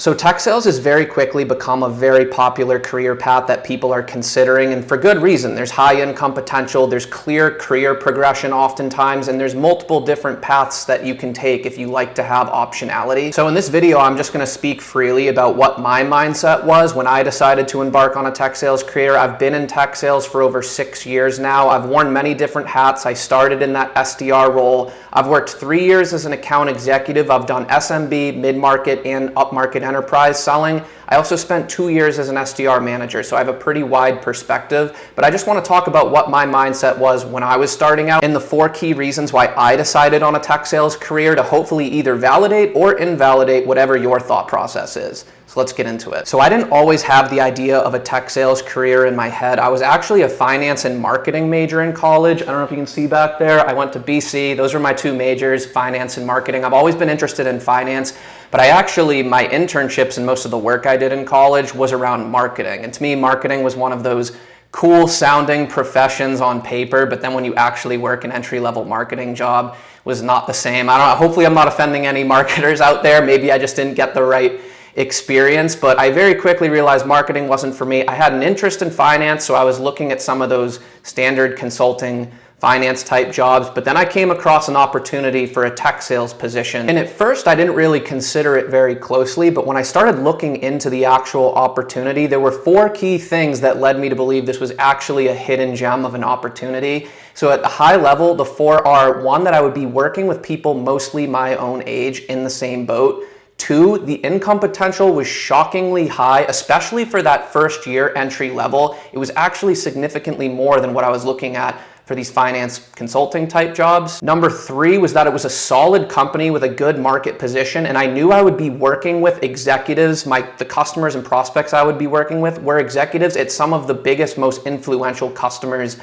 So tech sales has very quickly become a very popular career path that people are considering, and for good reason. There's high income potential, there's clear career progression oftentimes, and there's multiple different paths that you can take if you like to have optionality. So in this video, I'm just going to speak freely about what my mindset was when I decided to embark on a tech sales career. I've been in tech sales for over 6 years now. I've worn many different hats. I started in that SDR role. I've worked 3 years as an account executive. I've done SMB, mid-market, and upmarket enterprise selling. I also spent 2 years as an SDR manager, so I have a pretty wide perspective, but I just want to talk about what my mindset was when I was starting out and the 4 key reasons why I decided on a tech sales career to hopefully either validate or invalidate whatever your thought process is. So let's get into it. So I didn't always have the idea of a tech sales career in my head. I was actually a finance and marketing major in college. I don't know if you can see back there. I went to BC. Those were my 2 majors, finance and marketing. I've always been interested in finance, but my internships and most of the work I did in college was around marketing. And to me, marketing was one of those cool sounding professions on paper, but then when you actually work an entry-level marketing job was not the same. I don't know, hopefully I'm not offending any marketers out there. Maybe I just didn't get the right experience, but I very quickly realized marketing wasn't for me. I had an interest in finance, so I was looking at some of those standard consulting finance type jobs, but then I came across an opportunity for a tech sales position. And at first I didn't really consider it very closely, but when I started looking into the actual opportunity, there were 4 key things that led me to believe this was actually a hidden gem of an opportunity. So at the high level, the 4 are: 1, that I would be working with people mostly my own age in the same boat. 2, the income potential was shockingly high, especially for that first year entry level. It was actually significantly more than what I was looking at for these finance consulting type jobs. Number 3 was that it was a solid company with a good market position, and I knew I would be working with executives. The customers and prospects I would be working with were executives at some of the biggest, most influential customers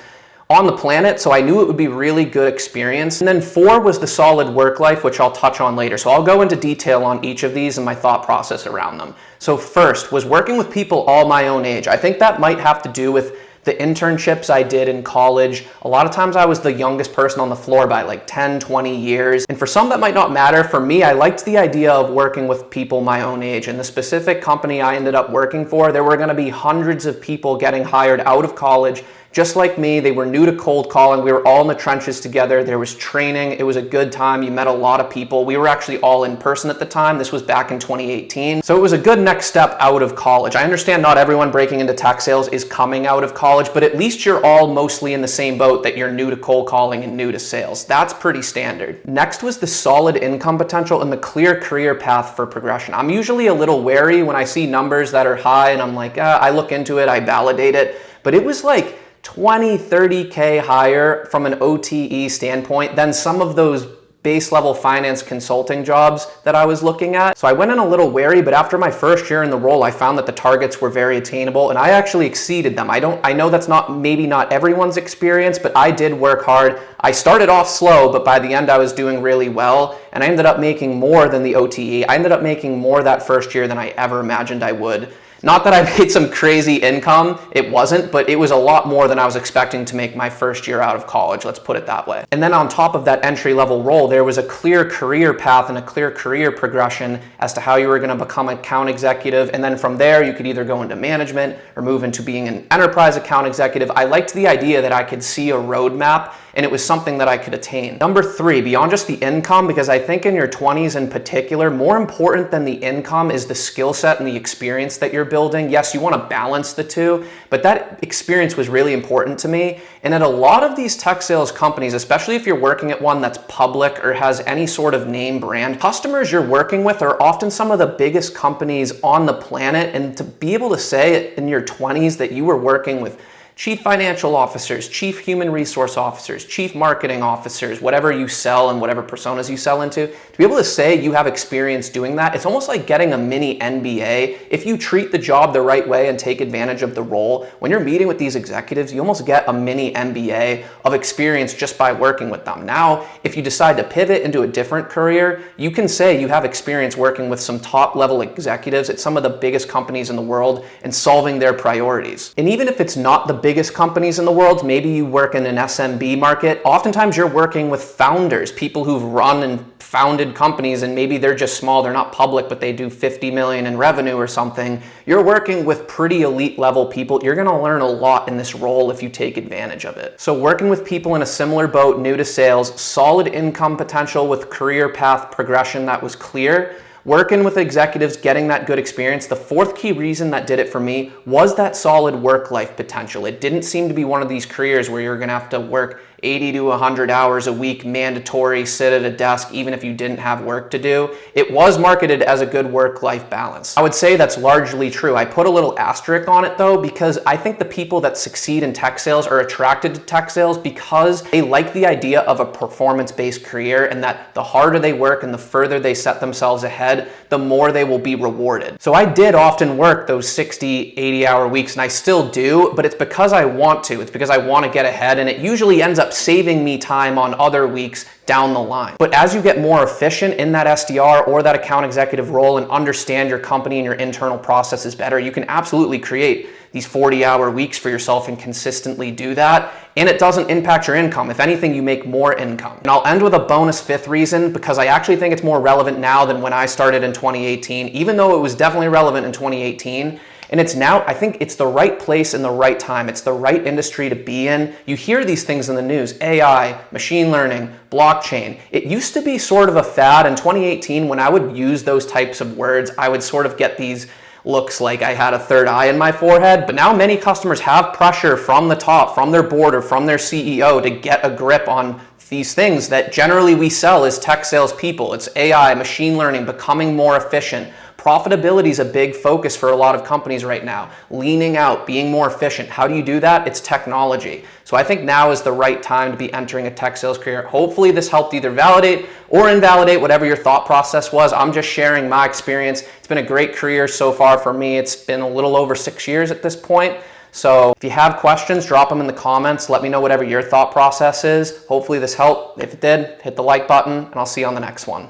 on the planet, so I knew it would be really good experience. And then 4 was the solid work life, which I'll touch on later. So I'll go into detail on each of these and my thought process around them. So first was working with people all my own age. I think that might have to do with the internships I did in college. A lot of times I was the youngest person on the floor by like 10, 20 years. And for some that might not matter. For me, I liked the idea of working with people my own age. And the specific company I ended up working for, there were going to be hundreds of people getting hired out of college just like me. They were new to cold calling. We were all in the trenches together. There was training. It was a good time. You met a lot of people. We were actually all in person at the time. This was back in 2018. So it was a good next step out of college. I understand not everyone breaking into tech sales is coming out of college, but at least you're all mostly in the same boat that you're new to cold calling and new to sales. That's pretty standard. Next was the solid income potential and the clear career path for progression. I'm usually a little wary when I see numbers that are high and I'm like, I look into it, I validate it, but it was like 20, 30K higher from an OTE standpoint than some of those base level finance consulting jobs that I was looking at. So I went in a little wary, but after my first year in the role, I found that the targets were very attainable and I actually exceeded them. I know that's maybe not everyone's experience, but I did work hard. I started off slow, but by the end I was doing really well and I ended up making more than the OTE. I ended up making more that first year than I ever imagined I would. Not that I made some crazy income, it wasn't, but it was a lot more than I was expecting to make my first year out of college, let's put it that way. And then on top of that entry-level role, there was a clear career path and a clear career progression as to how you were going to become an account executive, and then from there you could either go into management or move into being an enterprise account executive. I liked the idea that I could see a roadmap and it was something that I could attain. Number 3, beyond just the income, because I think in your 20s in particular, more important than the income is the skill set and the experience that you're building. Yes, you want to balance the 2, but that experience was really important to me. And at a lot of these tech sales companies, especially if you're working at one that's public or has any sort of name brand, customers you're working with are often some of the biggest companies on the planet. And to be able to say in your 20s that you were working with chief financial officers, chief human resource officers, chief marketing officers, whatever you sell and whatever personas you sell into, to be able to say you have experience doing that, it's almost like getting a mini MBA. If you treat the job the right way and take advantage of the role, when you're meeting with these executives, you almost get a mini MBA of experience just by working with them. Now, if you decide to pivot into a different career, you can say you have experience working with some top level executives at some of the biggest companies in the world and solving their priorities. And even if it's not the biggest companies in the world, maybe you work in an SMB market, oftentimes you're working with founders, people who've run and founded companies, and maybe they're just small, they're not public, but they do 50 million in revenue or something. You're working with pretty elite level people. You're gonna learn a lot in this role if you take advantage of it. So working with people in a similar boat, new to sales, solid income potential with career path progression that was clear, working with executives, getting that good experience. The fourth key reason that did it for me was that solid work-life potential. It didn't seem to be one of these careers where you're gonna have to work 80 to 100 hours a week, mandatory, sit at a desk, even if you didn't have work to do. It was marketed as a good work-life balance. I would say that's largely true. I put a little asterisk on it though, because I think the people that succeed in tech sales are attracted to tech sales because they like the idea of a performance-based career, and that the harder they work and the further they set themselves ahead, the more they will be rewarded. So I did often work those 60, 80-hour weeks, and I still do, but it's because I want to. It's because I want to get ahead, and it usually ends up saving me time on other weeks down the line. But as you get more efficient in that SDR or that account executive role and understand your company and your internal processes better, you can absolutely create these 40-hour weeks for yourself and consistently do that. And it doesn't impact your income. If anything, you make more income. And I'll end with a bonus fifth reason, because I actually think it's more relevant now than when I started in 2018, even though it was definitely relevant in 2018. And it's now, I think it's the right place and the right time. It's the right industry to be in. You hear these things in the news, AI, machine learning, blockchain. It used to be sort of a fad. In 2018, when I would use those types of words, I would sort of get these looks like I had a third eye in my forehead. But now many customers have pressure from the top, from their board or from their CEO to get a grip on these things that generally we sell as tech sales people. It's AI, machine learning, becoming more efficient. Profitability is a big focus for a lot of companies right now. Leaning out, being more efficient. How do you do that? It's technology. So I think now is the right time to be entering a tech sales career. Hopefully this helped either validate or invalidate whatever your thought process was. I'm just sharing my experience. It's been a great career so far for me. It's been a little over 6 years at this point. So if you have questions, drop them in the comments. Let me know whatever your thought process is. Hopefully this helped. If it did, hit the like button, and I'll see you on the next one.